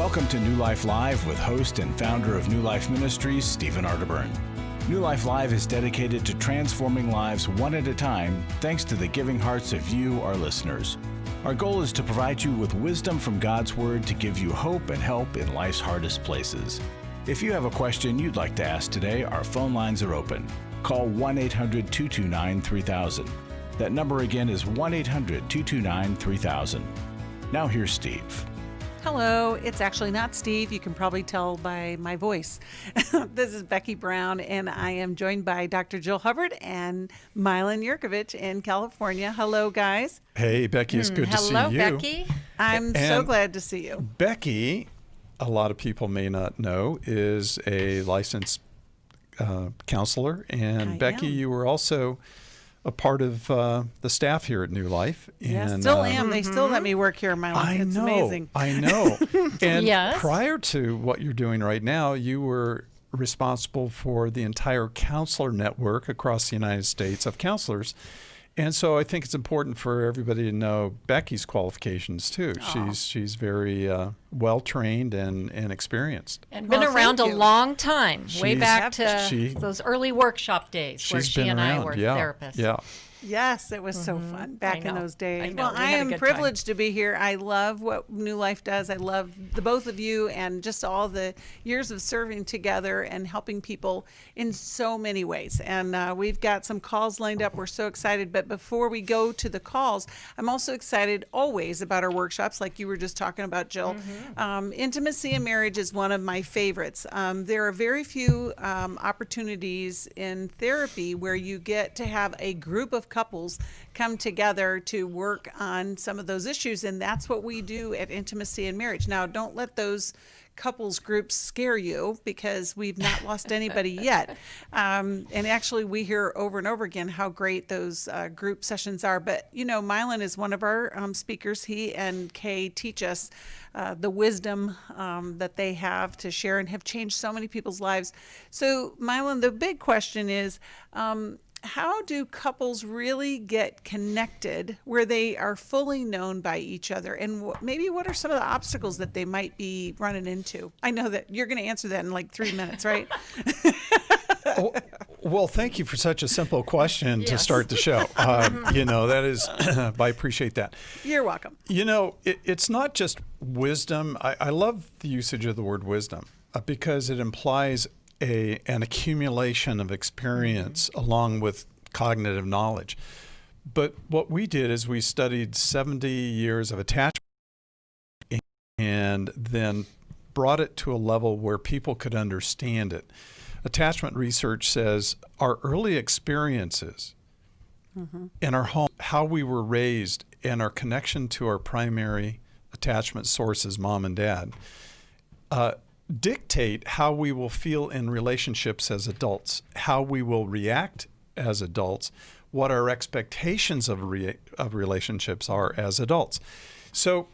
Welcome to New Life Live with host and founder of New Life Ministries, Stephen Arterburn. New Life Live is dedicated to transforming lives one at a time, thanks to the giving hearts of you, our listeners. Our goal is to provide you with wisdom from God's Word to give you hope and help in life's hardest places. If you have a question you'd like to ask today, our phone lines are open. Call 1-800-229-3000. That number again is 1-800-229-3000. Now here's Steve. Hello, it's actually not Steve. You can probably tell by my voice. This is Becky Brown, and I am joined by Dr. Jill Hubbard and Milan Yerkovich in California. Hello, guys. Hey, Becky, it's good to see you. Hello, Becky. I'm so glad to see you. Becky, a lot of people may not know, is a licensed counselor. And Becky, you were also a part of the staff here at New Life. Yeah, still am. They still let me work here in my life. It's amazing. I know. And Yes. prior to what you're doing right now, you were responsible for the entire counselor network across the United States of counselors. And so I think it's important for everybody to know Becky's qualifications too. She's very well trained and experienced. And been around a long time, way back to those early workshop days where she and I were therapists. Yeah. Yes, it was so fun back in those days. Well, I am privileged to be here. I love what New Life does. I love the both of you and just all the years of serving together and helping people in so many ways. And we've got some calls lined up. We're so excited. But before we go to the calls, I'm also excited always about our workshops, like you were just talking about, Jill. Intimacy in marriage is one of my favorites. There are very few opportunities in therapy where you get to have a group of couples come together to work on some of those issues, and that's what we do at Intimacy in Marriage. Now, don't let those couples groups scare you, because we've not lost anybody yet. And actually, we hear over and over again how great those group sessions are. But, you know, Milan is one of our speakers. He and Kay teach us the wisdom that they have to share and have changed so many people's lives. So, Milan, the big question is, how do couples really get connected where they are fully known by each other? And maybe what are some of the obstacles that they might be running into? I know that you're going to answer that in like 3 minutes, right? Well, thank you for such a simple question to start the show. You know, that is, I appreciate that. You're welcome. You know, it's not just wisdom. I love the usage of the word wisdom because it implies an accumulation of experience along with cognitive knowledge. But what we did is we studied 70 years of attachment and then brought it to a level where people could understand it. Attachment research says our early experiences in our home, how we were raised, and our connection to our primary attachment sources, mom and dad, dictate how we will feel in relationships as adults, how we will react as adults, what our expectations of relationships are as adults. So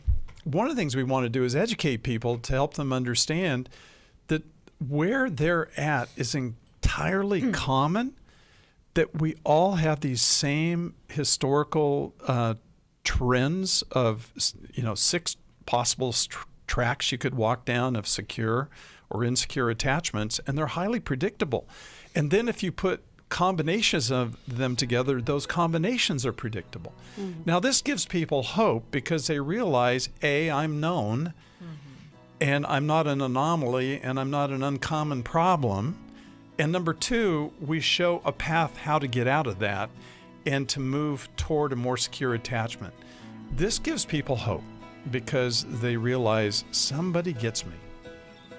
one of the things we want to do is educate people to help them understand that where they're at is entirely common, that we all have these same historical trends of, 6 possible tracks you could walk down of secure or insecure attachments, and they're highly predictable. And then if you put combinations of them together, those combinations are predictable. Now, this gives people hope because they realize, A, I'm known, and I'm not an anomaly, and I'm not an uncommon problem. And number 2, we show a path how to get out of that and to move toward a more secure attachment. This gives people hope, because they realize somebody gets me.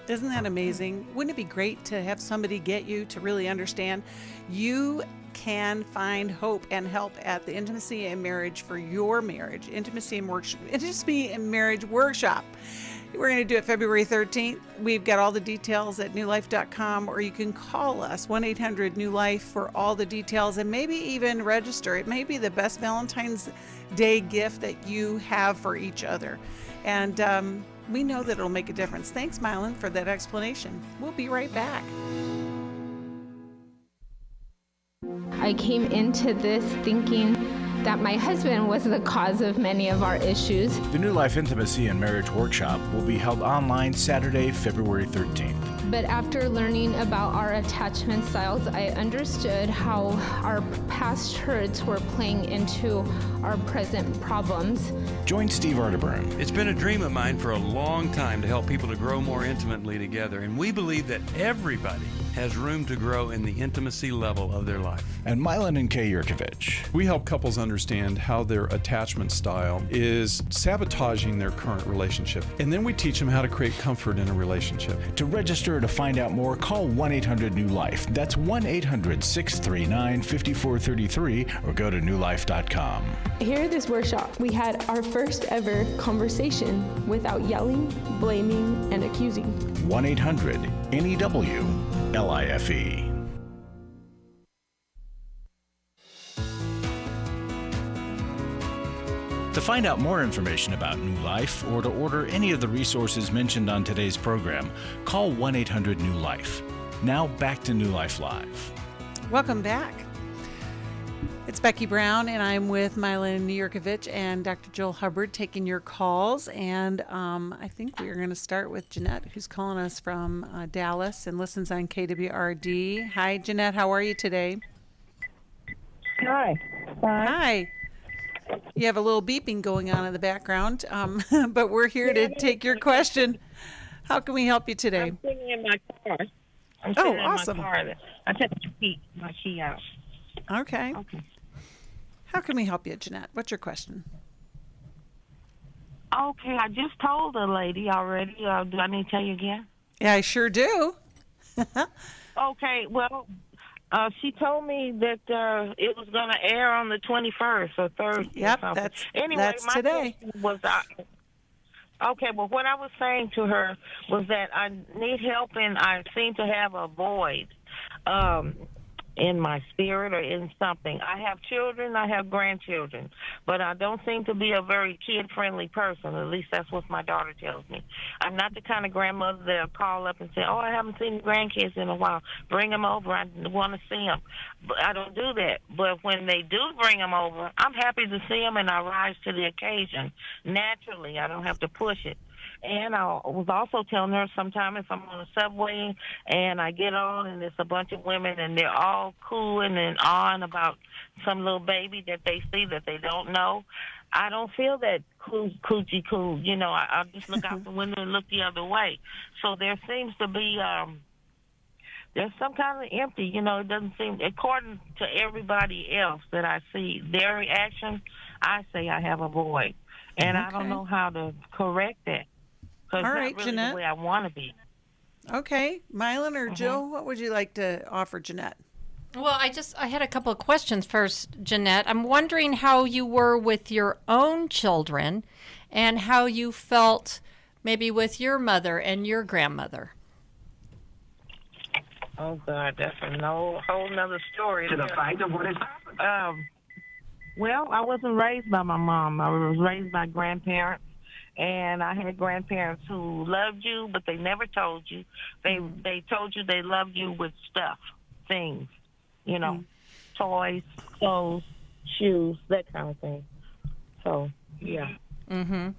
Isn't that amazing? Wouldn't it be great to have somebody get you to really understand you can find hope and help at the Intimacy in Marriage for your marriage, Intimacy in Marriage Workshop. We're going to do it February 13th. We've got all the details at newlife.com, or you can call us, 1-800-NEW-LIFE, for all the details and maybe even register. It may be the best Valentine's Day gift that you have for each other. And we know that it'll make a difference. Thanks, Milan, for that explanation. We'll be right back. I came into this thinking that my husband was the cause of many of our issues. The New Life Intimacy and Marriage Workshop will be held online Saturday, February 13th. But after learning about our attachment styles, I understood how our past hurts were playing into our present problems. Join Steve Arterburn. It's been a dream of mine for a long time to help people to grow more intimately together, and we believe that everybody has room to grow in the intimacy level of their life. And Milan and Yerkovich. We help couples understand how their attachment style is sabotaging their current relationship, and then we teach them how to create comfort in a relationship. To register or to find out more, call 1-800-NEW-LIFE. That's 1-800-639-5433, or go to newlife.com. Here at this workshop, we had our first ever conversation without yelling, blaming, and accusing. 1-800-NEW-LIFE. To find out more information about New Life or to order any of the resources mentioned on today's program, call 1-800-NEW-LIFE. Now back to New Life Live. Welcome back. It's Becky Brown, and I'm with Milan Yerkovich and Dr. Joel Hubbard taking your calls. And I think we are going to start with Jeanette, who's calling us from Dallas and listens on KWRD. Hi, Jeanette. How are you today? Hi. Hi. You have a little beeping going on in the background, but we're here to take your question. How can we help you today? I'm sitting in my car. Awesome. In my car. I took my key out. Okay. How can we help you, Jeanette? What's your question? Okay, I just told the lady already. Do I need to tell you again? Yeah, I sure do. Okay, well, she told me that it was going to air on the 21st or Thursday. Yep, or that's my today. question was, okay, well, what I was saying to her was that I need help, and I seem to have a void in my spirit or in something. I have children, I have grandchildren, but I don't seem to be a very kid-friendly person. At least that's what my daughter tells me. I'm not the kind of grandmother that'll call up and say, oh, I haven't seen the grandkids in a while. Bring them over. I want to see them. But I don't do that. But when they do bring them over, I'm happy to see them, and I rise to the occasion. Naturally, I don't have to push it. And I was also telling her sometime if I'm on the subway and I get on and there's a bunch of women and they're all cooing and on about some little baby that they see that they don't know, I don't feel that coochie cool. You know, I'll just look out the window and look the other way. So there seems to be there's some kind of empty. You know, it doesn't seem, according to everybody else that I see, their reaction, I say I have a void. And I don't know how to correct that. All right, really Jeanette. The way I want to be. Okay, Milan or Jill, what would you like to offer Jeanette? Well, I had a couple of questions first, Jeanette. I'm wondering how you were with your own children and how you felt maybe with your mother and your grandmother. Oh, God, that's a whole nother story. To the fact of what has happened. Well, I wasn't raised by my mom. I was raised by grandparents. And I had grandparents who loved you, but they never told you. They told you they loved you with stuff, things, you know, toys, clothes, shoes, that kind of thing. So, yeah. Mm-hmm.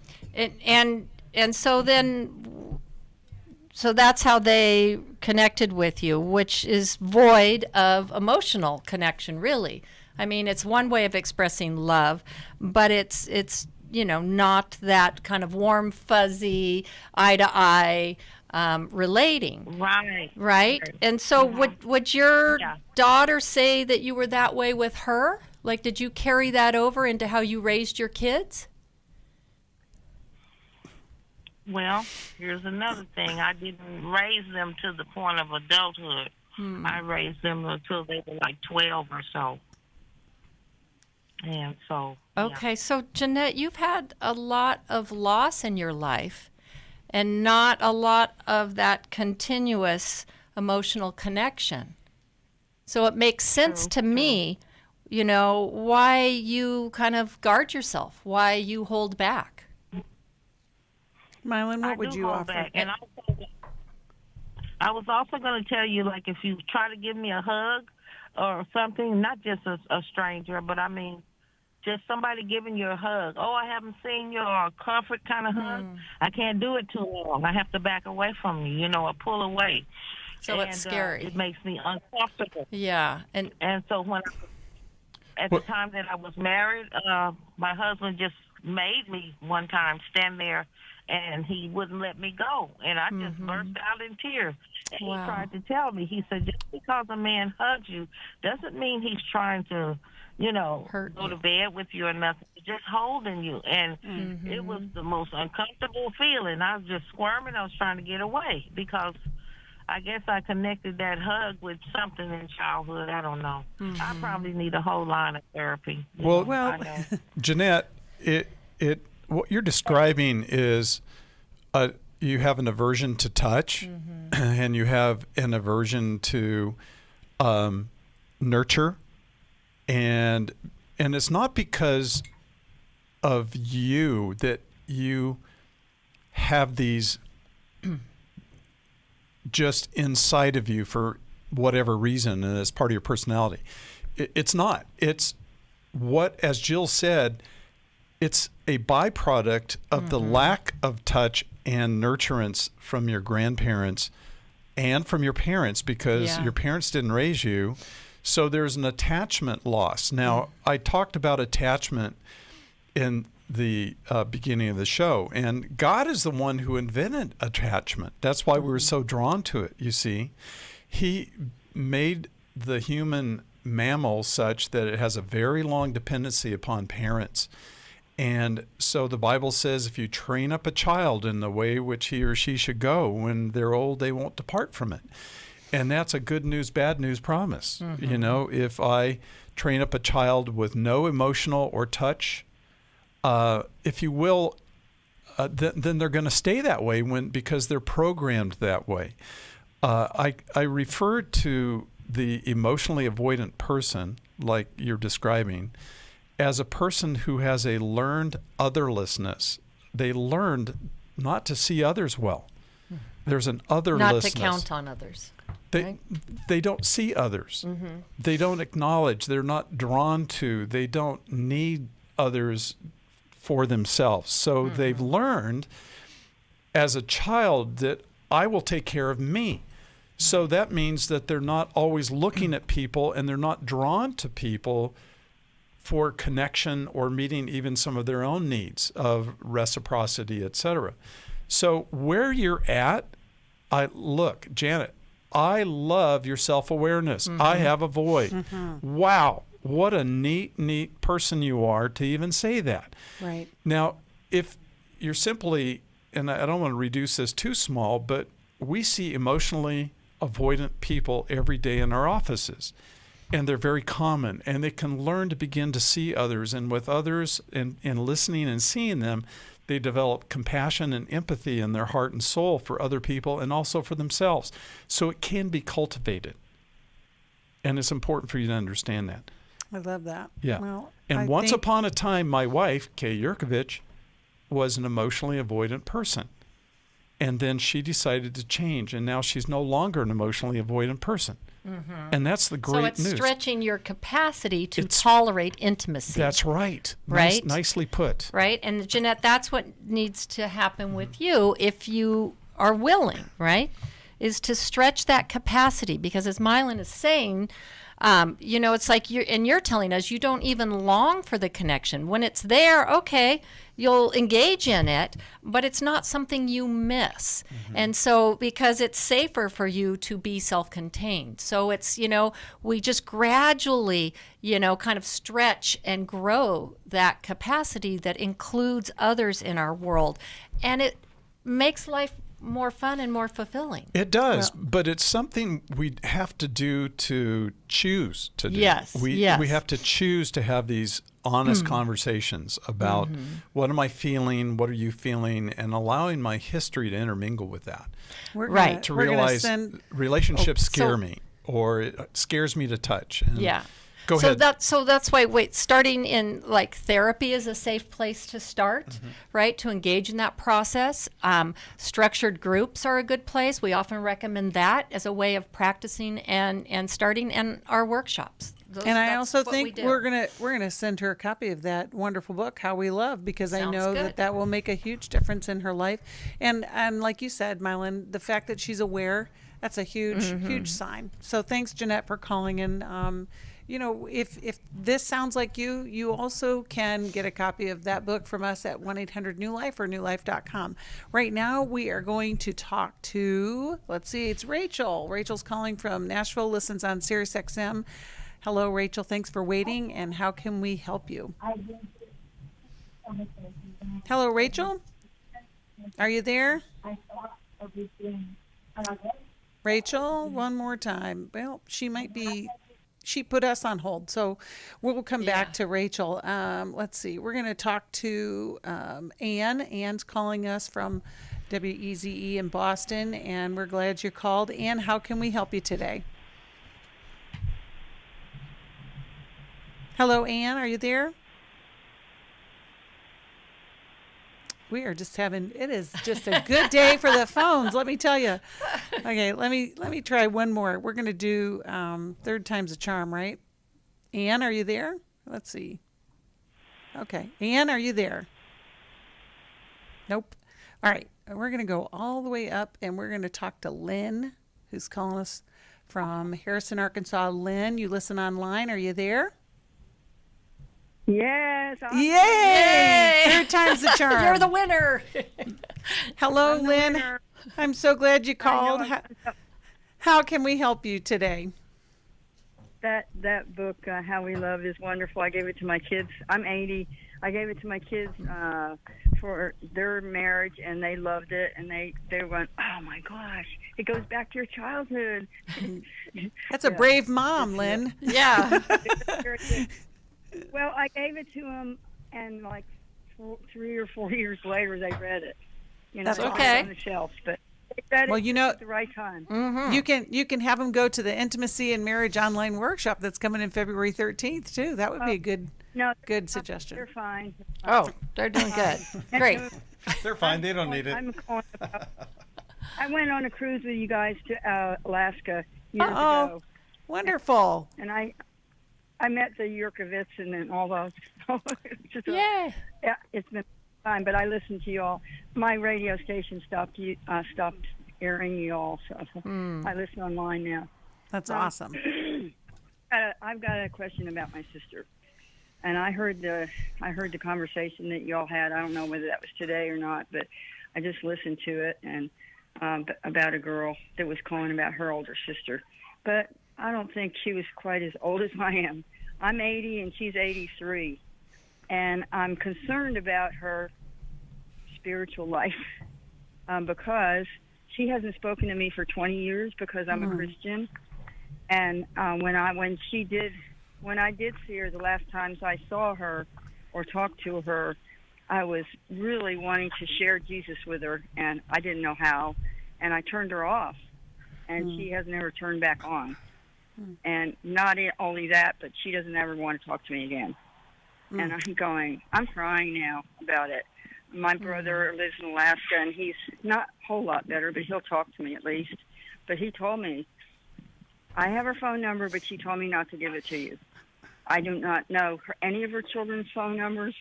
And so then, so that's how they connected with you, which is void of emotional connection, really. I mean, it's one way of expressing love, but it's you know, not that kind of warm, fuzzy, eye-to-eye relating. Right? And so would your daughter say that you were that way with her? Like, did you carry that over into how you raised your kids? Well, here's another thing. I didn't raise them to the point of adulthood. I raised them until they were like 12 or so. And so, okay, so Jeanette, you've had a lot of loss in your life and not a lot of that continuous emotional connection. So it makes sense to me, you know, why you kind of guard yourself, why you hold back. Milan, what would you offer? Back. And I was also going to tell you, like, if you try to give me a hug or something, not just a stranger, but I mean, just somebody giving you a hug. Oh, I haven't seen you, or a comfort kind of hug. I can't do it too long. I have to back away from you, or pull away. So it's scary. It makes me uncomfortable. Yeah. And so when at the time that I was married, my husband just made me one time stand there, and he wouldn't let me go. And I just burst out in tears. And he tried to tell me, he said, just because a man hugs you doesn't mean he's trying to, hurt go to bed with you or nothing. He's just holding you. And it was the most uncomfortable feeling. I was just squirming. I was trying to get away because I guess I connected that hug with something in childhood. I don't know. I probably need a whole line of therapy. Well, I know. Jeanette, what you're describing is you have an aversion to touch, and you have an aversion to nurture, and it's not because of you that you have these just inside of you for whatever reason, and it's part of your personality. It's not. It's what, as Jill said, it's a byproduct of the lack of touch and nurturance from your grandparents and from your parents, because your parents didn't raise you. So there's an attachment loss. Now, I talked about attachment in the beginning of the show, and God is the one who invented attachment. That's why we were so drawn to it, you see. He made the human mammal such that it has a very long dependency upon parents. And so the Bible says if you train up a child in the way which he or she should go, when they're old, they won't depart from it. And that's a good news, bad news promise. If I train up a child with no emotional or touch, if you will, then they're going to stay that way because they're programmed that way. I referred to the emotionally avoidant person, like you're describing, as a person who has a learned otherlessness. They learned not to see others well. There's an otherlessness. Not to count on others. They don't see others. They don't acknowledge. They're not drawn to. They don't need others for themselves. So they've learned as a child that I will take care of me. So that means that they're not always looking at people, and they're not drawn to people for connection or meeting even some of their own needs of reciprocity, etc. So where you're at, Janet, I love your self-awareness. I have a void. Wow, what a neat person you are to even say that. Right. Now, if you're simply, and I don't want to reduce this too small, but we see emotionally avoidant people every day in our offices. And they're very common, and they can learn to begin to see others. And with others and listening and seeing them, they develop compassion and empathy in their heart and soul for other people and also for themselves. So it can be cultivated. And it's important for you to understand that. I love that. Yeah. Well, and once upon a time, my wife, Kay Yerkovich, was an emotionally avoidant person. And then she decided to change, and now she's no longer an emotionally avoidant person. And that's the great news. So it's stretching your capacity to tolerate intimacy. That's right. Right? Nicely put. Right? And Jeanette, that's what needs to happen with you if you are willing, right? Is to stretch that capacity, because as Milan is saying, it's like you're telling us you don't even long for the connection. When it's there, okay, you'll engage in it, but it's not something you miss. And so, because it's safer for you to be self-contained. So it's, we just gradually, kind of stretch and grow that capacity that includes others in our world. And it makes life more fun and more fulfilling. It does, but it's something we have to do to choose to do. Yes, we have to choose to have these honest conversations about what am I feeling, what are you feeling, and allowing my history to intermingle with that. To realize relationships scare me, or it scares me to touch. And go ahead. So that's why starting in like therapy is a safe place to start, right? To engage in that process. Structured groups are a good place. We often recommend that as a way of practicing and starting, and our workshops. And I that's also what we think do. we're gonna send her a copy of that wonderful book, How We Love, because I Sounds know good. that will make a huge difference in her life. And like you said, Milan, the fact that she's aware, that's a huge sign. So thanks, Jeanette, for calling in. If this sounds like you also can get a copy of that book from us at 1-800-NEW-LIFE or newlife.com. Right now, we are going to talk to, it's Rachel. Rachel's calling from Nashville, listens on SiriusXM. Hello, Rachel. Thanks for waiting. And how can we help you? Hello, Rachel. Are you there? Rachel, one more time. Well, she put us on hold, so we'll come back to Rachel. Let's see. We're going to talk to Ann. Ann's calling us from WEZE in Boston, and we're glad you called. Ann, how can we help you today? Hello, Ann. Are you there? We are just it is just a good day for the phones, let me tell you. Okay, let me try one more. We're going to do third time's a charm, right? Ann, are you there? Let's see. Okay, Ann, are you there? Nope. All right, we're going to go all the way up, and we're going to talk to Lynn, who's calling us from Harrison, Arkansas. Lynn, you listen online. Are you there? Yes. Yay! Third time's the charm. You're the winner. Hello, Lynn. I'm so glad you called. How can we help you today? That book, How We Love, is wonderful. I gave it to my kids. I'm 80. I gave it to my kids for their marriage, and they loved it. And they went, oh my gosh, it goes back to your childhood. That's a brave mom, Lynn. Yeah. Well, I gave it to them, and like 3 or 4 years later, they read it. That's they okay. put it on the shelf, but they read it at the right time. Mm-hmm. You can have them go to the Intimacy and Marriage online workshop that's coming in February 13th too. That would be a good suggestion. They're fine. Oh, they're doing good. Great. They're fine. They don't need it. I went on a cruise with you guys to Alaska years ago. Wonderful. And I met the Yerkovich and all those. Yay. Yeah, it's been fine, but I listened to you all. My radio station stopped airing you all, so I listen online now. That's awesome. I've got a question about my sister, and I heard the conversation that you all had. I don't know whether that was today or not, but I just listened to it and about a girl that was calling about her older sister, but I don't think she was quite as old as I am. I'm 80 and she's 83, and I'm concerned about her spiritual life because she hasn't spoken to me for 20 years because I'm a Christian. And when I did see her the last times I saw her or talked to her, I was really wanting to share Jesus with her, and I didn't know how, and I turned her off, and she has never turned back on. And not only that, but she doesn't ever want to talk to me again. And I'm crying now about it. My brother lives in Alaska, and he's not a whole lot better, but he'll talk to me at least. But he told me, I have her phone number, but she told me not to give it to you. I do not know any of her children's phone numbers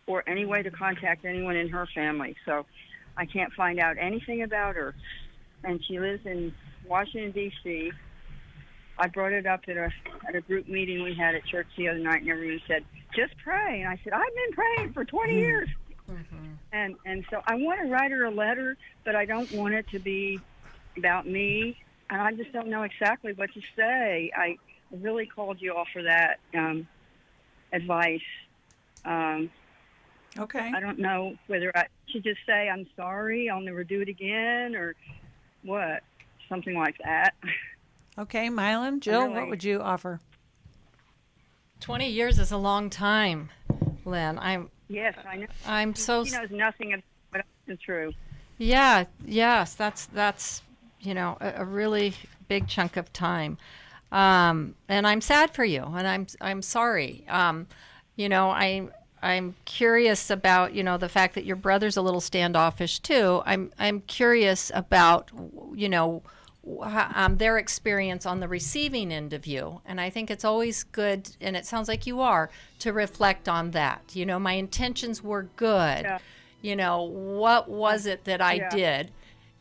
or any way to contact anyone in her family. So I can't find out anything about her. And she lives in Washington, D.C., I brought it up at a group meeting we had at church the other night, and everyone said, just pray. And I said, I've been praying for 20 years. And so I want to write her a letter, but I don't want it to be about me. And I just don't know exactly what to say. I really called you all for that advice. Okay. I don't know whether I should just say, I'm sorry, I'll never do it again, or what, something like that. Okay, Milan, Jill, what would you offer? 20 years is a long time, Lynn. Yes, I know. I'm so. She knows nothing of what is true. Yeah. Yes. That's a really big chunk of time, and I'm sad for you, and I'm sorry. I'm curious about the fact that your brother's a little standoffish too. I'm curious about their experience on the receiving end of you. And I think it's always good, and it sounds like you are, to reflect on that. You know, my intentions were good. Yeah. You know, what was it that I Yeah. did,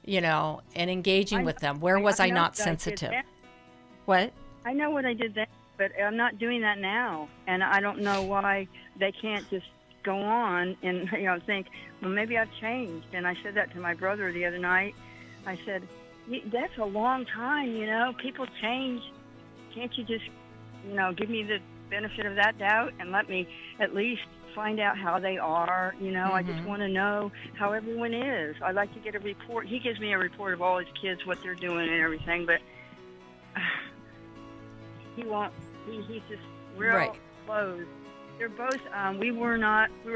you know, and engaging with them? Where was I know not that I did sensitive? that. What? I know what I did then, but I'm not doing that now. And I don't know why they can't just go on and, you know, think, well, maybe I've changed. And I said that to my brother the other night. I said, that's a long time, you know. People change. Can't you just, you know, give me the benefit of that doubt and let me at least find out how they are, you know. I just want to know how everyone is. I like to get a report. He gives me a report of all his kids, what they're doing and everything, but he won't. He's just real Right. close. They're both. We were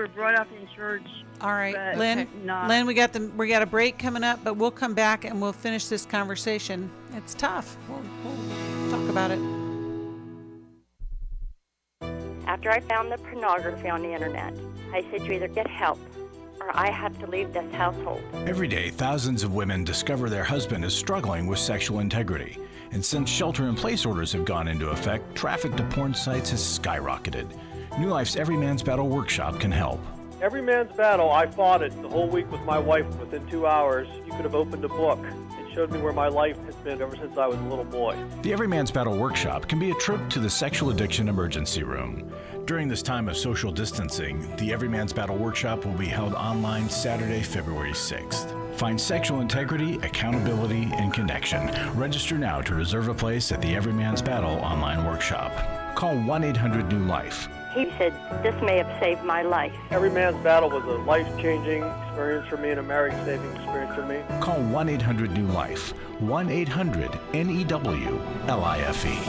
brought up in church. All right, but Lynn. not- Lynn, we got a break coming up, but we'll come back and we'll finish this conversation. It's tough. We'll talk about it. After I found the pornography on the internet, I said you either get help or I have to leave this household. Every day, thousands of women discover their husband is struggling with sexual integrity. And since shelter-in-place orders have gone into effect, traffic to porn sites has skyrocketed. New Life's Every Man's Battle workshop can help. Every Man's Battle, I fought it the whole week with my wife. Within 2 hours, you could have opened a book. It showed me where my life has been ever since I was a little boy. The Every Man's Battle workshop can be a trip to the sexual addiction emergency room. During this time of social distancing, the Every Man's Battle workshop will be held online Saturday, February 6th. Find sexual integrity, accountability, and connection. Register now to reserve a place at the Every Man's Battle online workshop. Call 1-800-NEW-LIFE. He said, this may have saved my life. Every Man's Battle was a life-changing experience for me and a marriage-saving experience for me. Call 1-800-NEW-LIFE. 1-800-NEWLIFE.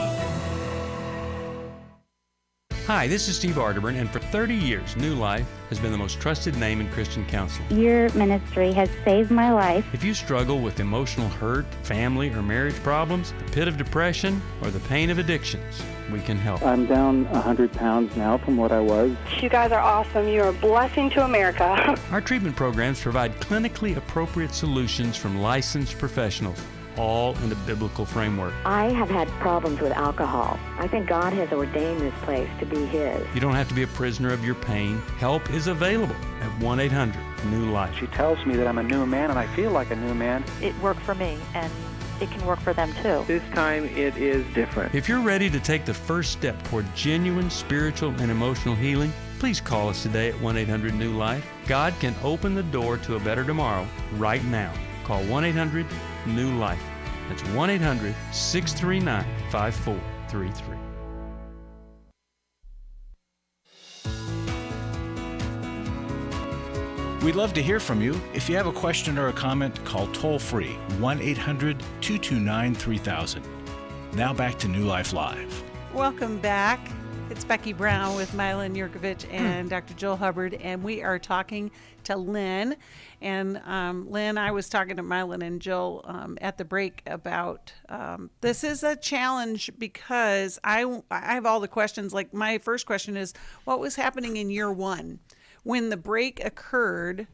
Hi, this is Steve Arterburn, and for 30 years, New Life has been the most trusted name in Christian counseling. Your ministry has saved my life. If you struggle with emotional hurt, family or marriage problems, the pit of depression, or the pain of addictions, we can help. I'm down 100 pounds now from what I was. You guys are awesome. You're a blessing to America. Our treatment programs provide clinically appropriate solutions from licensed professionals, all in a biblical framework. I have had problems with alcohol. I think God has ordained this place to be His. You don't have to be a prisoner of your pain. Help is available at 1-800-NEW-LIFE. She tells me that I'm a new man, and I feel like a new man. It worked for me, and it can work for them too. This time it is different. If you're ready to take the first step toward genuine spiritual and emotional healing, please call us today at 1-800-NEW-LIFE. God can open the door to a better tomorrow right now. Call 1-800-NEW-LIFE. That's 1-800-639-5433. We'd love to hear from you. If you have a question or a comment, call toll-free 1-800-229-3000. Now back to New Life Live. Welcome back. It's Becky Brown with Milan Yerkovich and Dr. Joel Hubbard, and we are talking to Lynn. And Lynn, I was talking to Milan and Joel at the break about this is a challenge because I have all the questions. Like my first question is, what was happening in year one? When the break occurred,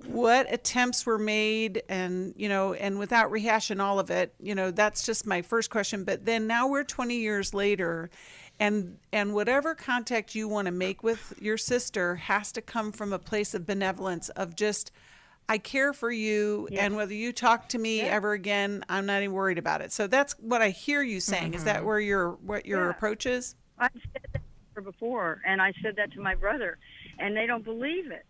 what attempts were made, and and without rehashing all of it, that's just my first question. But then now we're 20 years later, and whatever contact you want to make with your sister has to come from a place of benevolence, of just, I care for you, and whether you talk to me ever again, I'm not even worried about it. So that's what I hear you saying. Is that what your approach is? I've said that to her before, and I said that to my brother, and they don't believe it.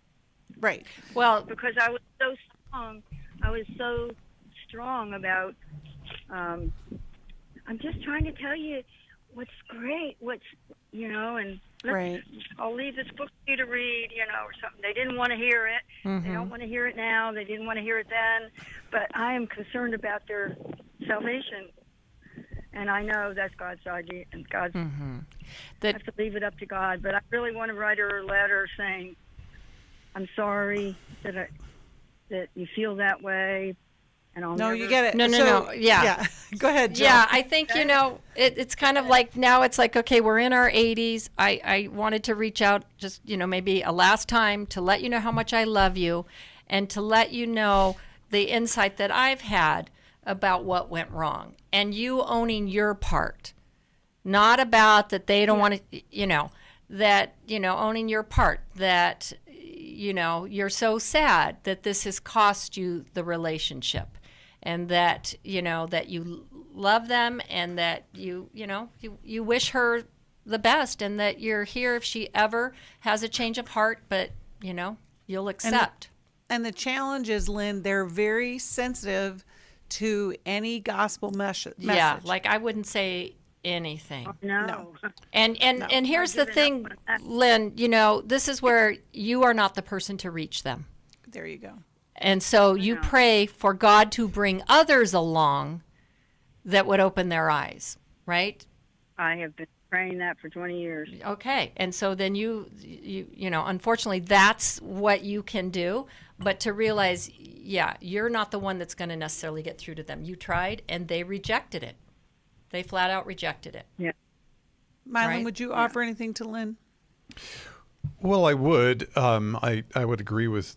Right. Well, because I was so strong. I was so strong about. I'm just trying to tell you what's great, and right. I'll leave this book for you to read, or something. They didn't want to hear it. They don't want to hear it now. They didn't want to hear it then. But I am concerned about their salvation. And I know that's God's idea, and God's. I have to leave it up to God. But I really want to write her a letter saying, "I'm sorry that you feel that way, and I'll never." You get it. No. Yeah. Go ahead, Jill. Yeah, I think, it's kind of like now it's like, okay, we're in our 80s. I wanted to reach out just, maybe a last time to let you know how much I love you and to let you know the insight that I've had about what went wrong and you owning your part, not about that they don't want to, owning your part, that, you're so sad that this has cost you the relationship, and that, that you love them, and that you wish her the best, and that you're here if she ever has a change of heart, but, you'll accept. And the challenge is, Lynn, they're very sensitive to any gospel message. Yeah, like I wouldn't say anything. No. And here's the thing, Lynn, this is where you are not the person to reach them. There you go. And so you pray for God to bring others along that would open their eyes, right? I have been praying that for 20 years. Okay. And so then you unfortunately, that's what you can do. But to realize, you're not the one that's going to necessarily get through to them. You tried, and they rejected it. They flat out rejected it. Yeah. Milan, would you offer anything to Lynn? Well, I would. I would agree with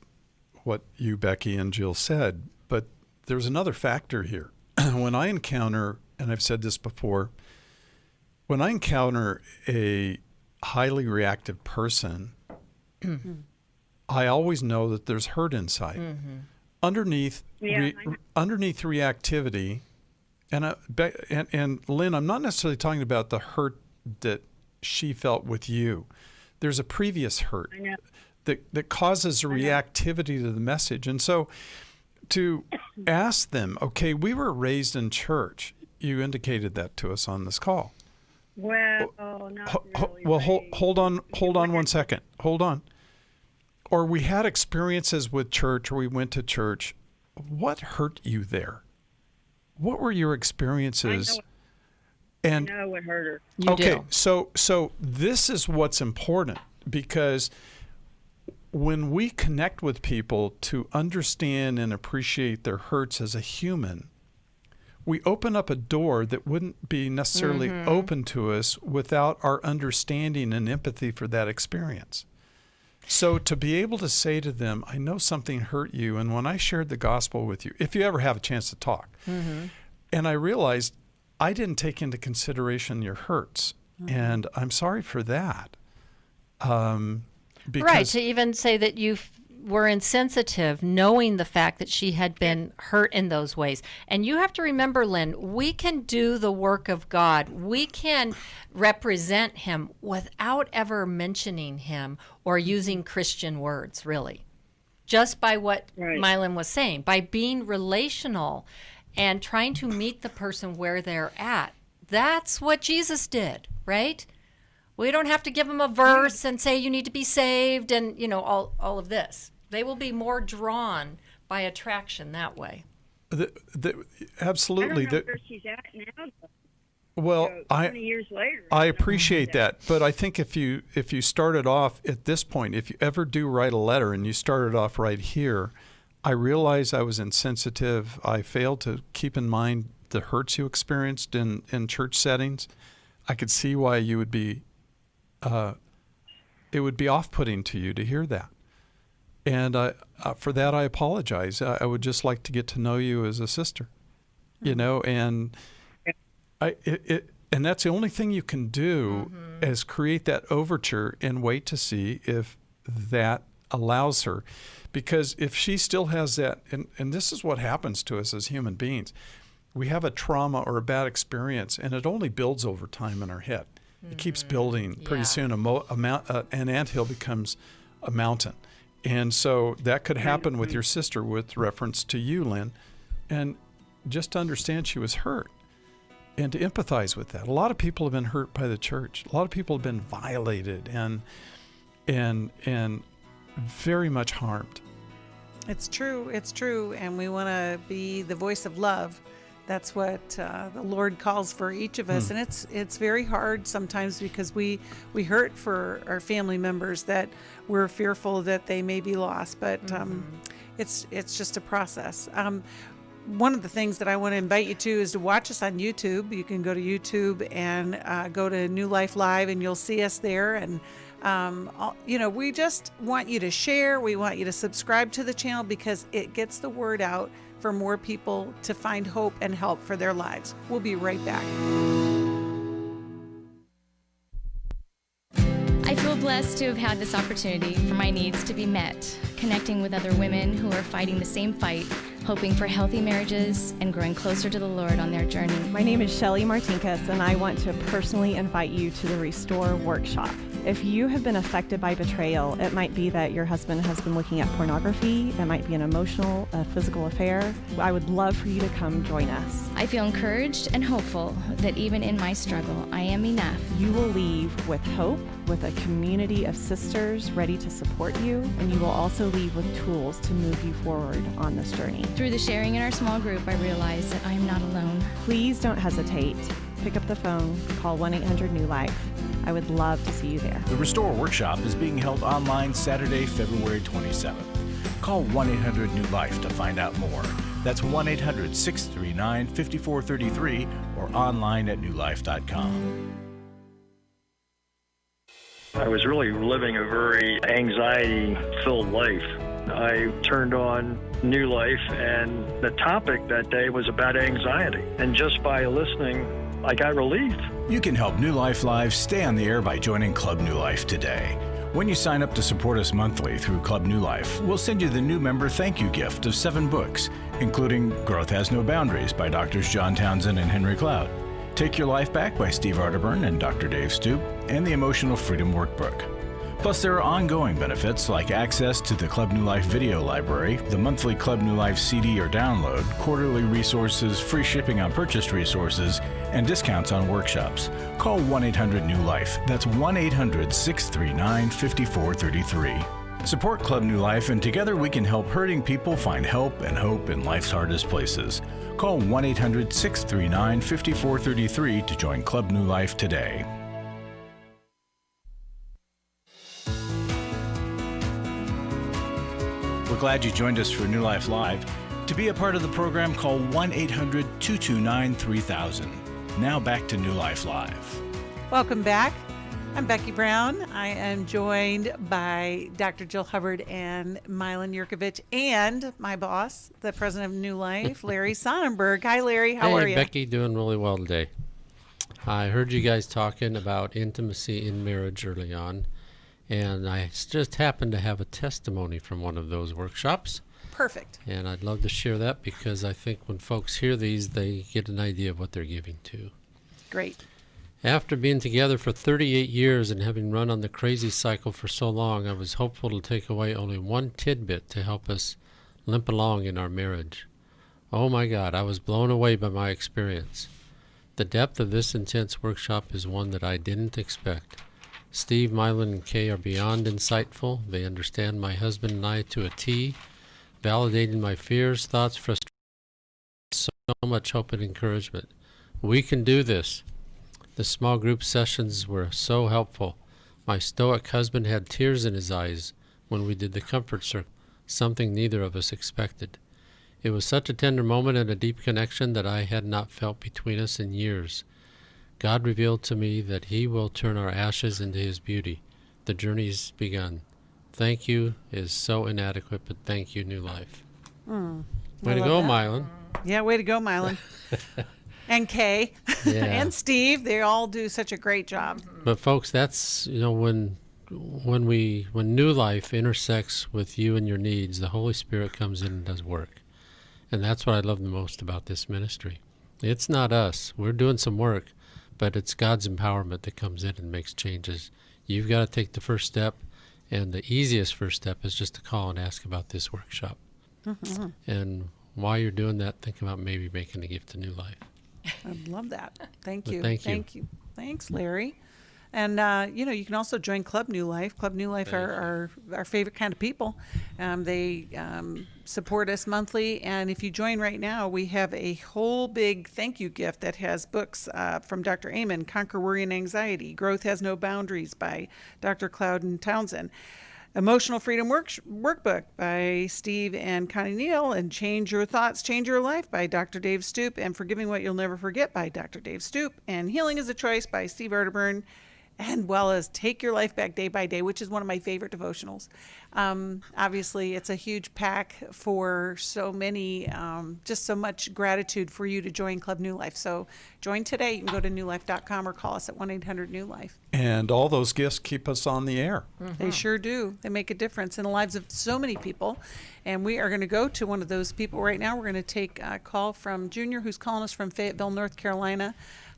what you, Becky, and Jill said. But there's another factor here. When I encounter, and I've said this before, when I encounter a highly reactive person, I always know that there's hurt inside. Mm-hmm. Underneath reactivity, and Lynn, I'm not necessarily talking about the hurt that she felt with you. There's a previous hurt that causes a reactivity to the message. And so to ask them, okay, we were raised in church. You indicated that to us on this call. Well, not really. Well, hold on 1 second. Hold on. Or we had experiences with church, or we went to church. What hurt you there? What were your experiences? I know what hurt her. You do. So this is what's important, because when we connect with people to understand and appreciate their hurts as a human, we open up a door that wouldn't be necessarily open to us without our understanding and empathy for that experience. So to be able to say to them, I know something hurt you, and when I shared the gospel with you, if you ever have a chance to talk, and I realized I didn't take into consideration your hurts, and I'm sorry for that. Right, to even say that you were insensitive, knowing the fact that she had been hurt in those ways. And you have to remember, Lynn, we can do the work of God. We can represent him without ever mentioning him or using Christian words, really. Just by what Milan was saying, by being relational and trying to meet the person where they're at. That's what Jesus did, right? We don't have to give them a verse and say you need to be saved and, all of this. They will be more drawn by attraction that way. Absolutely. I don't know where she's at now. Well, 20 years later. I appreciate that, but I think if you started off at this point, if you ever do write a letter and you started off right here, I realized I was insensitive. I failed to keep in mind the hurts you experienced in church settings. I could see why you would be. It would be off-putting to you to hear that. And for that, I apologize. I would just like to get to know you as a sister, and and that's the only thing you can do is create that overture and wait to see if that allows her. Because if she still has that, and this is what happens to us as human beings, we have a trauma or a bad experience, and it only builds over time in our head. It keeps building. Pretty soon, an anthill becomes a mountain. And so that could happen with your sister with reference to you, Lynn. And just to understand she was hurt and to empathize with that. A lot of people have been hurt by the church. A lot of people have been violated and very much harmed. It's true. It's true. And we want to be the voice of love. That's what the Lord calls for each of us. And it's very hard sometimes because we hurt for our family members that we're fearful that they may be lost. But it's just a process. One of the things that I want to invite you to is to watch us on YouTube. You can go to YouTube and go to New Life Live, and you'll see us there. And we just want you to share. We want you to subscribe to the channel because it gets the word out for more people to find hope and help for their lives. We'll be right back. I feel blessed to have had this opportunity for my needs to be met, connecting with other women who are fighting the same fight, hoping for healthy marriages and growing closer to the Lord on their journey. My name is Shelly Martinkus, and I want to personally invite you to the Restore Workshop. If you have been affected by betrayal, it might be that your husband has been looking at pornography, it might be an emotional, physical affair. I would love for you to come join us. I feel encouraged and hopeful that even in my struggle, I am enough. You will leave with hope, with a community of sisters ready to support you, and you will also leave with tools to move you forward on this journey. Through the sharing in our small group, I realize that I am not alone. Please don't hesitate. Pick up the phone, call 1-800-NEW-LIFE. I would love to see you there. The Restore Workshop is being held online Saturday, February 27th. Call 1-800-NEW-LIFE to find out more. That's 1-800-639-5433 or online at newlife.com. I was really living a very anxiety-filled life. I turned on New Life, and the topic that day was about anxiety. And just by listening, I got relief. You can help New Life Live stay on the air by joining Club New Life today. When you sign up to support us monthly through Club New Life, we'll send you the new member thank you gift of 7 books, including Growth Has No Boundaries by Drs. John Townsend and Henry Cloud, Take Your Life Back by Steve Arterburn and Dr. Dave Stoop, and the Emotional Freedom Workbook. Plus, there are ongoing benefits like access to the Club New Life video library, the monthly Club New Life CD or download, quarterly resources, free shipping on purchased resources, and discounts on workshops. Call 1-800-NEW-LIFE. That's 1-800-639-5433. Support Club New Life, and together we can help hurting people find help and hope in life's hardest places. Call 1-800-639-5433 to join Club New Life today. We're glad you joined us for New Life Live. To be a part of the program, call 1-800-229-3000. Now back to New Life Live. Welcome back. I'm Becky Brown. I am joined by Dr. Jill Hubbard and Milan Yerkovich and my boss, the president of New Life, Larry Sonnenberg. Hi, Larry. How are you? Hey, Becky, doing really well today. I heard you guys talking about intimacy in marriage early on. And I just happened to have a testimony from one of those workshops. Perfect. And I'd love to share that because I think when folks hear these, they get an idea of what they're giving to. Great. After being together for 38 years and having run on the crazy cycle for so long, I was hopeful to take away only one tidbit to help us limp along in our marriage. Oh my God, I was blown away by my experience. The depth of this intense workshop is one that I didn't expect. Steve, Milan, and Kay are beyond insightful. They understand my husband and I to a T, validating my fears, thoughts, frustrations, so much hope and encouragement. We can do this. The small group sessions were so helpful. My stoic husband had tears in his eyes when we did the comfort circle, something neither of us expected. It was such a tender moment and a deep connection that I had not felt between us in years. God revealed to me that He will turn our ashes into His beauty. The journey's begun. Thank you is so inadequate, but thank you, New Life. Way to go, Milan. Yeah, way to go, Milan. And Kay and Steve, they all do such a great job. But folks, that's, when New Life intersects with you and your needs, the Holy Spirit comes in and does work. And that's what I love the most about this ministry. It's not us. We're doing some work. But it's God's empowerment that comes in and makes changes. You've got to take the first step, and the easiest first step is just to call and ask about this workshop. Mm-hmm. And while you're doing that, think about maybe making a gift to New Life. I'd love that. Thank you. Thank you. Thanks, Larry. And, you can also join Club New Life. Club New Life are our favorite kind of people. They support us monthly. And if you join right now, we have a whole big thank you gift that has books from Dr. Amen, Conquer Worry and Anxiety, Growth Has No Boundaries by Dr. Cloud and Townsend, Emotional Freedom Workbook by Steve and Connie Neal, and Change Your Thoughts, Change Your Life by Dr. Dave Stoop, and Forgiving What You'll Never Forget by Dr. Dave Stoop, and Healing is a Choice by Steve Arterburn and well as Take Your Life Back Day by Day, which is one of my favorite devotionals. Obviously, it's a huge pack for so many, just so much gratitude for you to join Club New Life. So join today. You can go to newlife.com or call us at 1-800-NEW-LIFE. And all those gifts keep us on the air. They sure do. They make a difference in the lives of so many people. And we are going to go to one of those people right now. We're going to take a call from Junior, who's calling us from Fayetteville, North Carolina.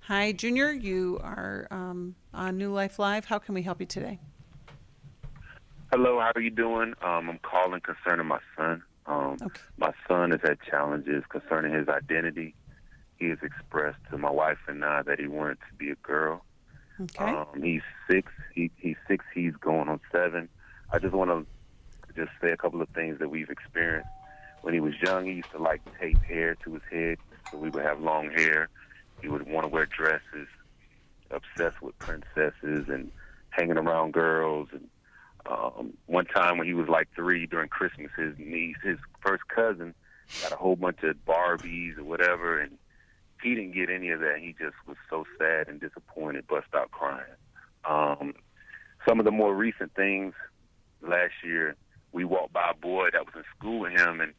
Hi, Junior. You are on New Life Live. How can we help you today? Hello, how are you doing? I'm calling concerning my son. My son has had challenges concerning his identity. He has expressed to my wife and I that he wanted to be a girl. Okay. He's 6. He's 6. He's going on 7. I just want to just say a couple of things that we've experienced. When he was young, he used to like tape hair to his head, so we would have long hair. He would want to wear dresses, obsessed with princesses and hanging around girls. And one time when he was like 3 during Christmas, his niece, his first cousin, got a whole bunch of Barbies or whatever, and he didn't get any of that. He just was so sad and disappointed, bust out crying. Some of the more recent things, last year, we walked by a boy that was in school with him, and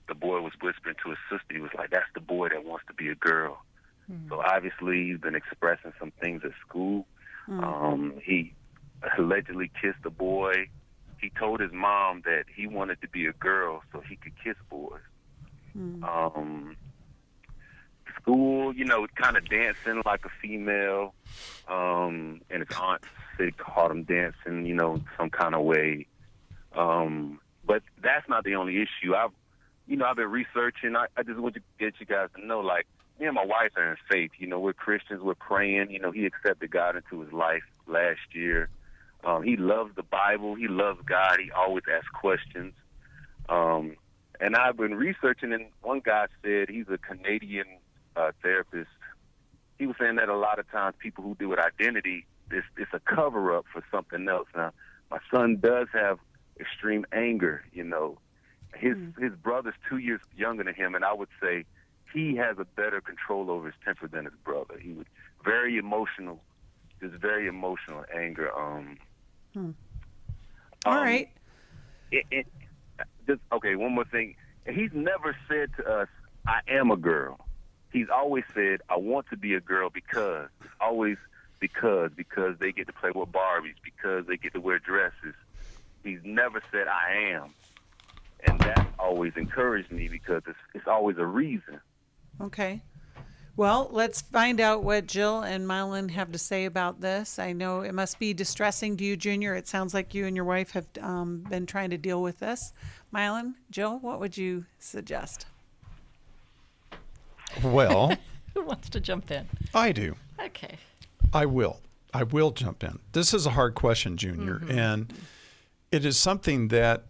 the boy was whispering to his sister. He was like, "That's the boy that wants to be a girl." So obviously he's been expressing some things at school. He allegedly kissed a boy. He told his mom that he wanted to be a girl so he could kiss boys. School, kind of dancing like a female. And his aunt said caught him dancing, some kind of way. But that's not the only issue. I've been researching. I just want to get you guys to know, like, me and my wife are in faith. We're Christians. We're praying. He accepted God into his life last year. He loves the Bible. He loves God. He always asks questions. And I've been researching, and one guy said he's a Canadian therapist. He was saying that a lot of times people who deal with identity, it's a cover-up for something else. Now, my son does have extreme anger. His brother's 2 years younger than him, and I would say he has a better control over his temper than his brother. He was very emotional, just very emotional anger. All right. Okay, one more thing. He's never said to us, "I am a girl." He's always said, "I want to be a girl because." It's always because they get to play with Barbies, because they get to wear dresses. He's never said, "I am." And that always encouraged me because it's always a reason. Okay. Well, let's find out what Jill and Milan have to say about this. I know it must be distressing to you, Junior. It sounds like you and your wife have been trying to deal with this. Milan, Jill, what would you suggest? Well, Who wants to jump in? I do. Okay. I will jump in. This is a hard question, Junior, and it is something that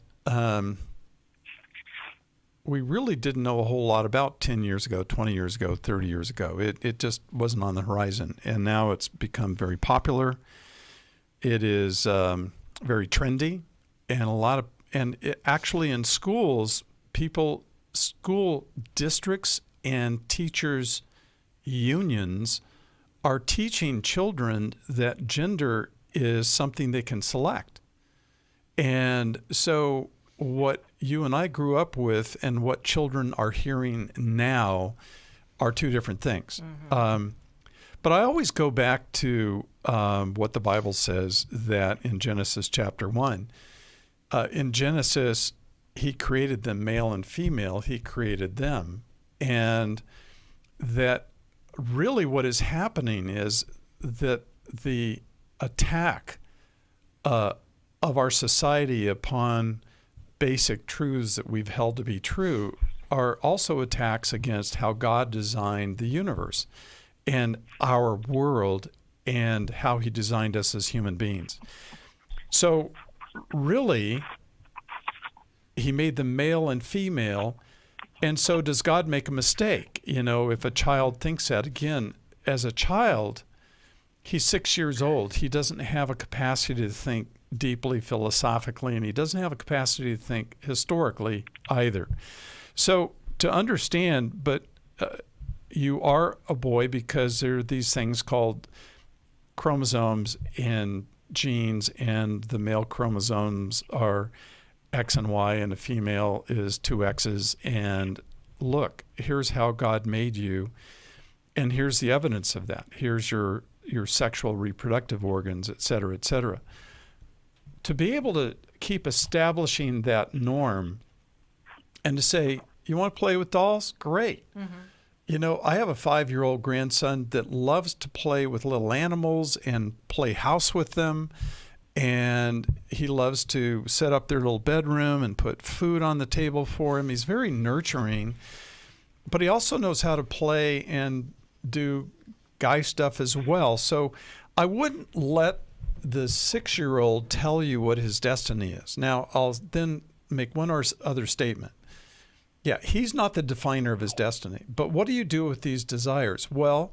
we really didn't know a whole lot about 10 years ago, 20 years ago, 30 years ago. It just wasn't on the horizon, and now it's become very popular. It is very trendy, and actually in schools, school districts and teachers' unions are teaching children that gender is something they can select. And so what you and I grew up with and what children are hearing now are two different things. But I always go back to what the Bible says, that in Genesis chapter 1. In Genesis, he created them male and female. He created them. And that really what is happening is that the attack of our society upon basic truths that we've held to be true are also attacks against how God designed the universe and our world and how he designed us as human beings. So really, he made them male and female. And so does God make a mistake? If a child thinks that, again, as a child, he's 6 years old. He doesn't have a capacity to think deeply philosophically, and he doesn't have a capacity to think historically either. So to understand, but you are a boy because there are these things called chromosomes in genes, and the male chromosomes are X and Y, and a female is 2 X's. And look, here's how God made you, and here's the evidence of that. Here's your sexual reproductive organs, et cetera, et cetera. To be able to keep establishing that norm and to say, you want to play with dolls? Great. Mm-hmm. You know, I have a 5-year-old grandson that loves to play with little animals and play house with them. And he loves to set up their little bedroom and put food on the table for him. He's very nurturing, but he also knows how to play and do guy stuff as well. So I wouldn't let the 6-year-old tell you what his destiny is. Now, I'll then make one other statement. Yeah, he's not the definer of his destiny, but what do you do with these desires? Well,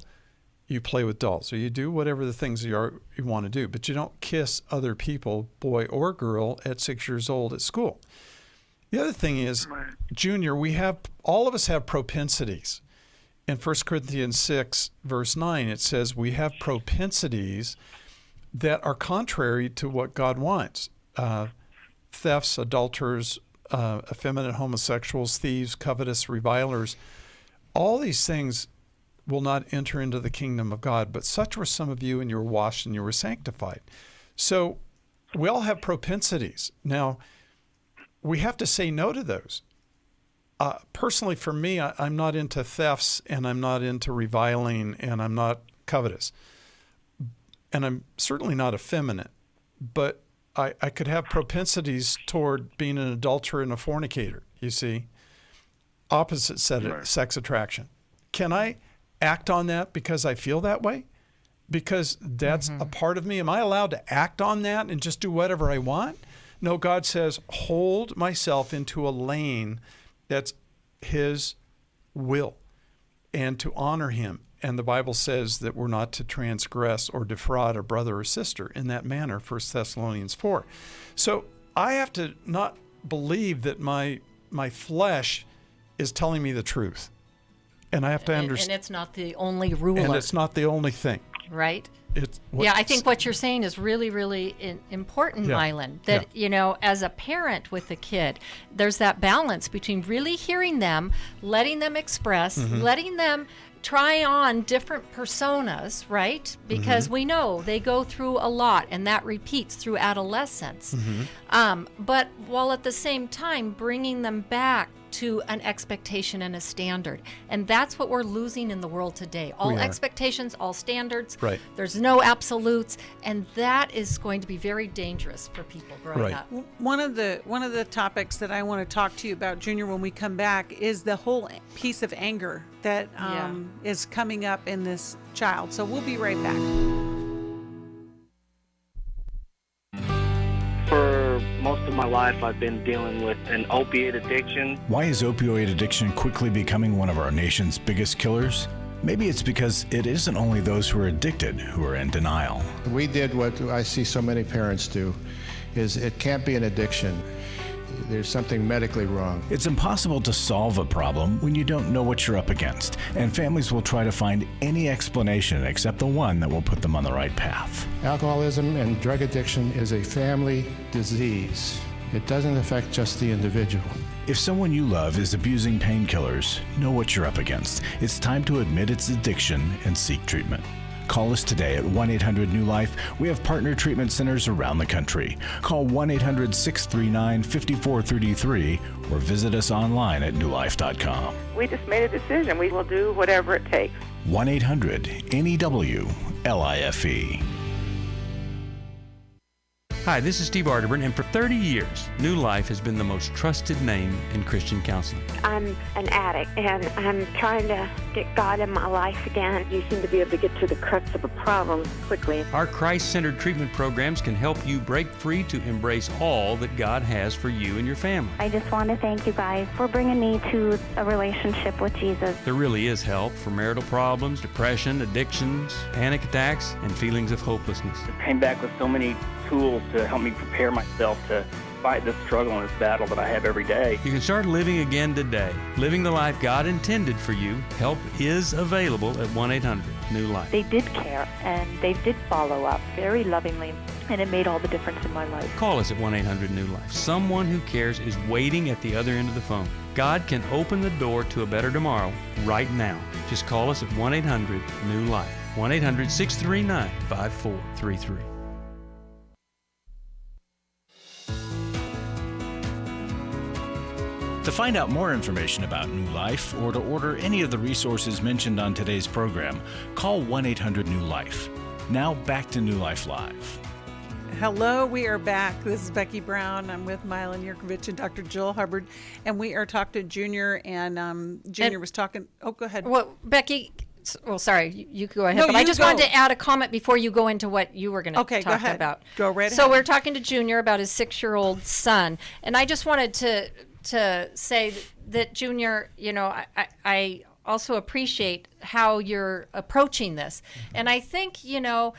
you play with dolls, or you do whatever the things you want to do, but you don't kiss other people, boy or girl, at 6 years old at school. The other thing is, Junior, all of us have propensities. In 1 Corinthians 6, verse 9, it says we have propensities that are contrary to what God wants. Thefts, adulterers, effeminate homosexuals, thieves, covetous, revilers, all these things will not enter into the kingdom of God, but such were some of you, and you were washed and you were sanctified. So we all have propensities. Now, we have to say no to those. Personally, for me, I'm not into thefts, and I'm not into reviling, and I'm not covetous. And I'm certainly not effeminate, but I could have propensities toward being an adulterer and a fornicator, you see. Opposite sex attraction. Can I act on that because I feel that way? Because that's a part of me? Am I allowed to act on that and just do whatever I want? No, God says, hold myself into a lane that's his will and to honor him. And the Bible says that we're not to transgress or defraud a brother or sister in that manner, 1 Thessalonians 4. So I have to not believe that my flesh is telling me the truth. And I have to understand. And it's not the only ruler. And it's not the only thing. Right? I think what you're saying is really, really important, Milan. That, you know, as a parent with a kid, there's that balance between really hearing them, letting them express, letting them try on different personas, right? Because we know they go through a lot, and that repeats through adolescence. But while at the same time bringing them back to an expectation and a standard. And that's what we're losing in the world today. All expectations, all standards. Right. There's no absolutes, and that is going to be very dangerous for people growing up. One of the topics that I want to talk to you about, Junior, when we come back, is the whole piece of anger that is coming up in this child. So we'll be right back. For most of my life, I've been dealing with an opiate addiction. Why is opioid addiction quickly becoming one of our nation's biggest killers? Maybe it's because it isn't only those who are addicted who are in denial. We did what I see so many parents do, is it can't be an addiction. There's something medically wrong. It's impossible to solve a problem when you don't know what you're up against, and families will try to find any explanation except the one that will put them on the right path. Alcoholism and drug addiction is a family disease. It doesn't affect just the individual. If someone you love is abusing painkillers, know what you're up against. It's time to admit its addiction and seek treatment. Call us today at 1-800-NEW-LIFE. We have partner treatment centers around the country. Call 1-800-639-5433 or visit us online at newlife.com. We just made a decision. We will do whatever it takes. 1-800-NEW-LIFE. Hi, this is Steve Arterburn, and for 30 years, New Life has been the most trusted name in Christian counseling. I'm an addict, and I'm trying to get God in my life again. You seem to be able to get to the crux of a problem quickly. Our Christ-centered treatment programs can help you break free to embrace all that God has for you and your family. I just want to thank you guys for bringing me to a relationship with Jesus. There really is help for marital problems, depression, addictions, panic attacks, and feelings of hopelessness. I came back with so many tools to help me prepare myself to fight this struggle and this battle that I have every day. You can start living again today, living the life God intended for you. Help is available at 1-800. New Life. They did care, and they did follow up very lovingly, and it made all the difference in my life. Call us at 1-800-NEW-LIFE. Someone who cares is waiting at the other end of the phone. God can open the door to a better tomorrow right now. Just call us at 1-800-NEW-LIFE. 1-800-639-5433. To find out more information about New Life or to order any of the resources mentioned on today's program, call 1-800-NEW-LIFE. Now back to New Life Live. Hello, we are back. This is Becky Brown. I'm with Milan Yerkovich and Dr. Jill Hubbard, and we are talking to Junior, and Junior was talking. Oh, go ahead. Well, Becky, well, sorry, you go ahead. No, but I you just go. wanted to add a comment before you go into what you were going to Okay, talk go ahead. about. Go right So ahead. we're talking to Junior about his 6-year-old son, and I just wanted to say that Junior, you know, I also appreciate how you're approaching this. And I think, you know,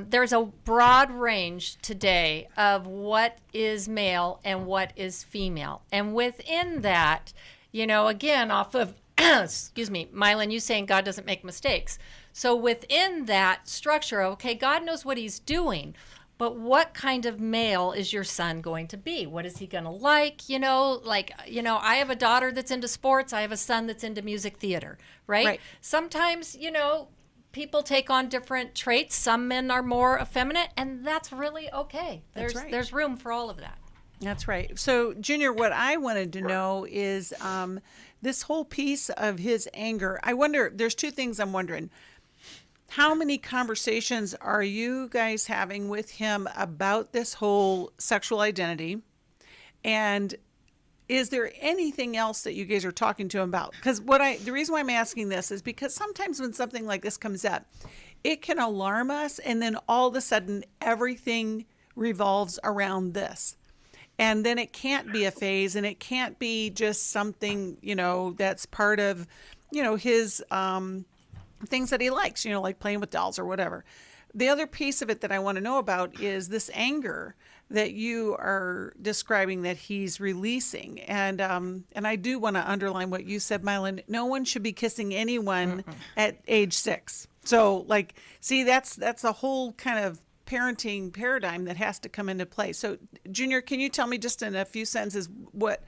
there's a broad range today of what is male and what is female. And within that, you know, again, off of, excuse me, Milan, you saying God doesn't make mistakes. So within that structure, okay, God knows what he's doing. But what kind of male is your son going to be? What is he going to like? You know, like, you know, I have a daughter that's into sports. I have a son that's into music theater, right? Sometimes, you know, people take on different traits. Some men are more effeminate, and that's really okay. There's room for all of that. That's right. So, Junior, what I wanted to know is this whole piece of his anger. I wonder, there's two things I'm wondering. How many conversations are you guys having with him about this whole sexual identity? And is there anything else that you guys are talking to him about? Because the reason why I'm asking this is because sometimes when something like this comes up, it can alarm us, and then all of a sudden everything revolves around this. And then it can't be a phase, and it can't be just something, you know, that's part of, you know, his things that he likes, you know, like playing with dolls or whatever. The other piece of it that I want to know about is this anger that you are describing that he's releasing. And I do want to underline what you said, Milan. No one should be kissing anyone at age 6. So, like, see, that's a whole kind of parenting paradigm that has to come into play. So, Junior, can you tell me just in a few sentences what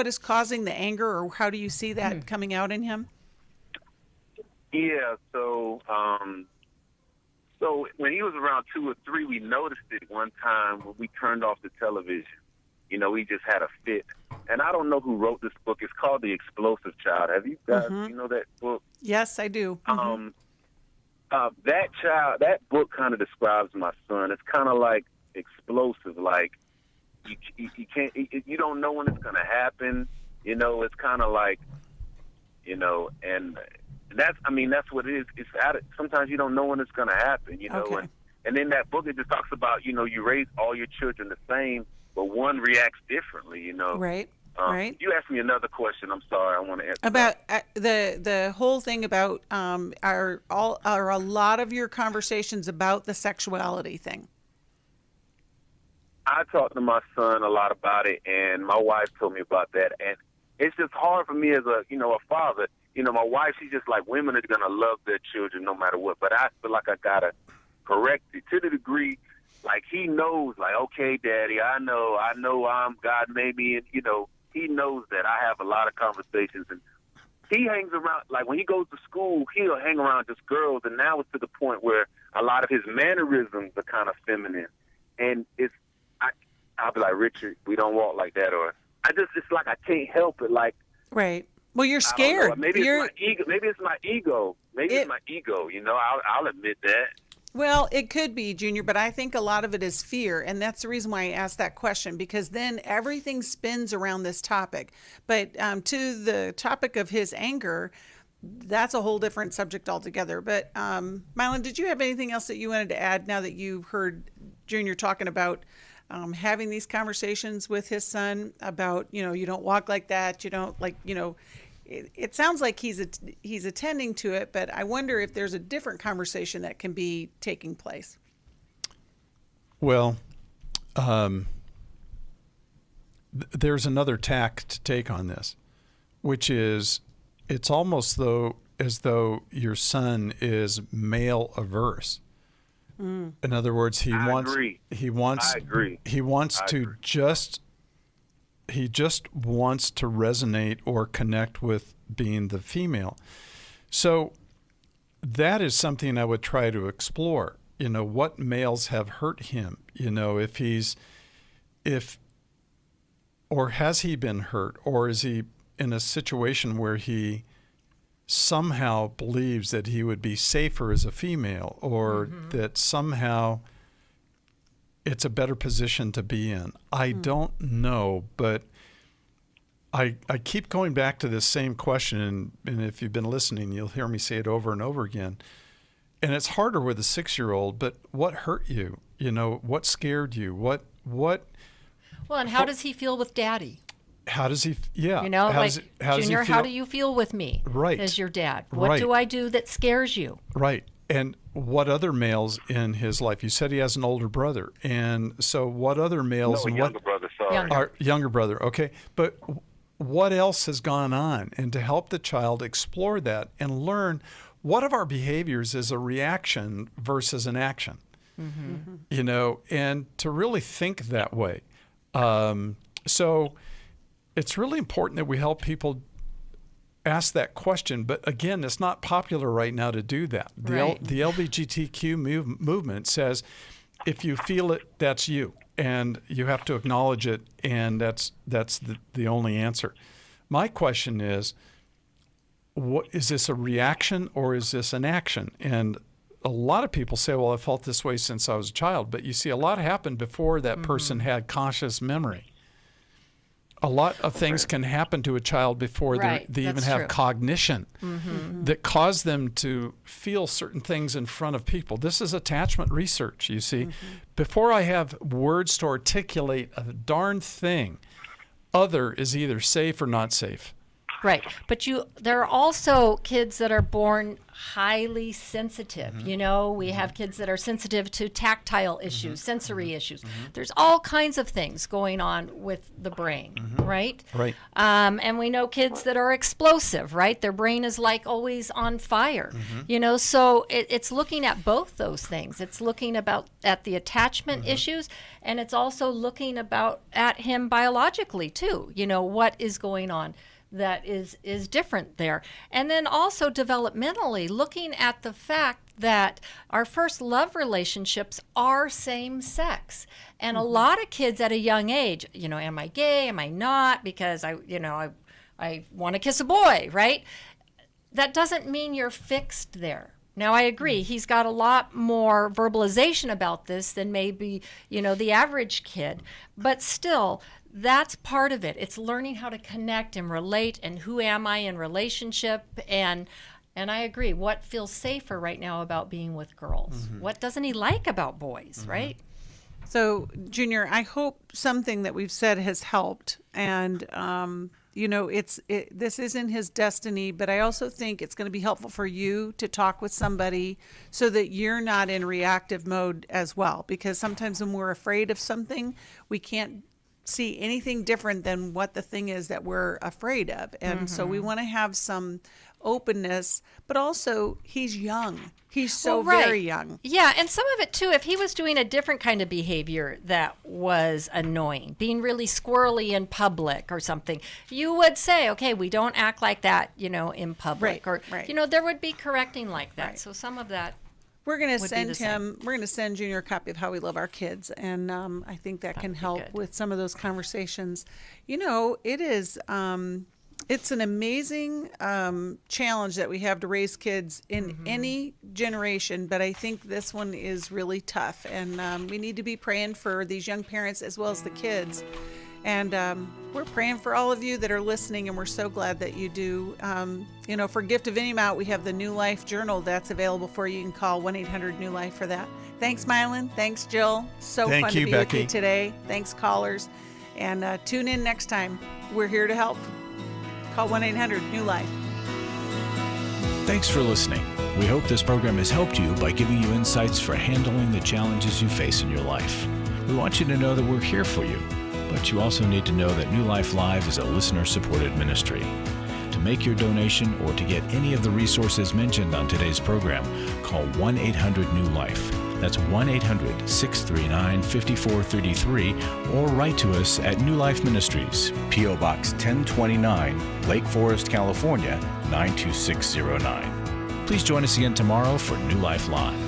is causing the anger, or how do you see that coming out in him? Yeah, so when he was around 2 or 3, we noticed it one time when we turned off the television. You know, he just had a fit. And I don't know who wrote this book. It's called The Explosive Child. Have you guys, you know that book? Yes, I do. That book kind of describes my son. It's kind of like explosive, like you can't, you don't know when it's going to happen. You know, it's kind of like, you know, and that's what it is. It's sometimes you don't know when it's going to happen, you know. Okay. And in that book, it just talks about, you know, you raise all your children the same, but one reacts differently, you know. Right. Right. You asked me another question. I'm sorry. I want to answer about the whole thing about are a lot of your conversations about the sexuality thing? I talked to my son a lot about it, and my wife told me about that. And it's just hard for me as a father. You know, my wife, she's just like, women are going to love their children no matter what. But I feel like I got to correct it to the degree, like, he knows, like, okay, Daddy, I know I'm God made me, and, you know, he knows that I have a lot of conversations. And he hangs around, like, when he goes to school, he'll hang around just girls. And now it's to the point where a lot of his mannerisms are kind of feminine. And I'll be like, Richard, we don't walk like that. Or it's like I can't help it. Like, right. Well, you're scared. Maybe it's my ego. Maybe it's my ego. You know, I'll admit that. Well, it could be, Junior, but I think a lot of it is fear. And that's the reason why I asked that question, because then everything spins around this topic. But to the topic of his anger, that's a whole different subject altogether. But Milan, did you have anything else that you wanted to add now that you've heard Junior talking about having these conversations with his son about, you know, you don't walk like that, you don't, like, you know, it sounds like he's attending to it, but I wonder if there's a different conversation that can be taking place. Well, there's another tack to take on this, which is it's almost though as though your son is male averse. In other words, he wants to resonate or connect with being the female. So that is something I would try to explore. What males have hurt him? Or has he been hurt? Or is he in a situation where he somehow believes that he would be safer as a female, or that somehow it's a better position to be in? I don't know, but I keep going back to this same question, and if you've been listening, you'll hear me say it over and over again. And it's harder with a 6-year-old, but what hurt you? What scared you? What? Well, and how does he feel with Daddy? How does he? Yeah. Junior, how do you feel with me? Right. As your dad? What do I do that scares you? Right. And what other males in his life? You said he has an older brother, and so what other males? No, younger brother. Sorry. Younger brother. Okay, but what else has gone on? And to help the child explore that and learn what of our behaviors is a reaction versus an action. And to really think that way. So it's really important that we help people ask that question. But again, it's not popular right now to do that. The LGBTQ movement says, if you feel it, that's you. And you have to acknowledge it. And that's the only answer. My question is, what is this, a reaction or is this an action? And a lot of people say, well, I felt this way since I was a child. But you see, a lot happened before that person had conscious memory. A lot of things can happen to a child before they even have cognition that cause them to feel certain things in front of people. This is attachment research, you see. Before I have words to articulate a darn thing, other is either safe or not safe. Right. But there are also kids that are born highly sensitive. We have kids that are sensitive to tactile issues, sensory issues. There's all kinds of things going on with the brain, right? Right. And we know kids that are explosive, right? Their brain is like always on fire, so it's looking at both those things. It's looking at the attachment issues, and it's also looking at him biologically too. What is going on that is different there. And then also developmentally, looking at the fact that our first love relationships are same sex. And a lot of kids at a young age, am I gay? Am I not? Because I want to kiss a boy, right? That doesn't mean you're fixed there. Now, I agree, he's got a lot more verbalization about this than maybe, the average kid. But still, that's part of it. It's learning how to connect and relate, and who am I in relationship. And I agree, what feels safer right now about being with girls? What doesn't he like about boys, right? So, Junior, I hope something that we've said has helped. And, this isn't his destiny, but I also think it's going to be helpful for you to talk with somebody so that you're not in reactive mode as well. Because sometimes when we're afraid of something, we can't see anything different than what the thing is that we're afraid of. And so we want to have some openness, but also he's young. He's so very young. Yeah, and some of it too, if he was doing a different kind of behavior that was annoying, being really squirrely in public or something, you would say, okay, we don't act like that, in public. There would be correcting like that. So some of that we're going to send Junior a copy of How We Love Our Kids. And I think that can help with some of those conversations. It is, it's an amazing challenge that we have to raise kids in any generation. But I think this one is really tough. And we need to be praying for these young parents as well as the kids. And we're praying for all of you that are listening, and we're so glad that you do. For Gift of Any Amount, we have the New Life Journal that's available for you. You can call 1-800-NEW-LIFE for that. Thanks, Milan. Thanks, Jill. Fun to be Becky. with you today. Thanks, callers. And tune in next time. We're here to help. Call 1-800-NEW-LIFE. Thanks for listening. We hope this program has helped you by giving you insights for handling the challenges you face in your life. We want you to know that we're here for you. But you also need to know that New Life Live is a listener-supported ministry. To make your donation or to get any of the resources mentioned on today's program, call 1-800-NEW-LIFE. That's 1-800-639-5433, or write to us at New Life Ministries, P.O. Box 1029, Lake Forest, California, 92609. Please join us again tomorrow for New Life Live.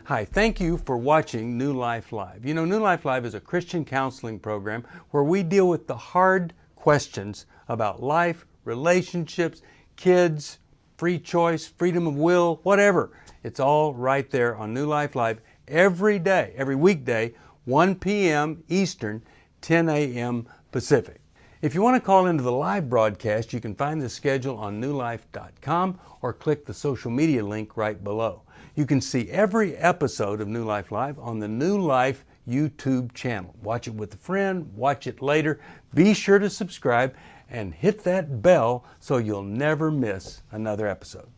Hi, thank you for watching New Life Live. You know, New Life Live is a Christian counseling program where we deal with the hard questions about life, relationships, kids, free choice, freedom of will, whatever. It's all right there on New Life Live every day, every weekday, 1 p.m. Eastern, 10 a.m. Pacific. If you want to call into the live broadcast, you can find the schedule on newlife.com or click the social media link right below. You can see every episode of New Life Live on the New Life YouTube channel. Watch it with a friend, watch it later. Be sure to subscribe and hit that bell so you'll never miss another episode.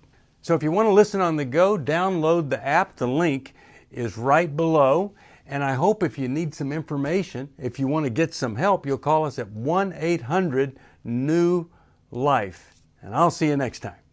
So if you want to listen on the go, download the app. The link is right below. And I hope if you need some information, if you want to get some help, you'll call us at 1-800-NEW-LIFE. And I'll see you next time.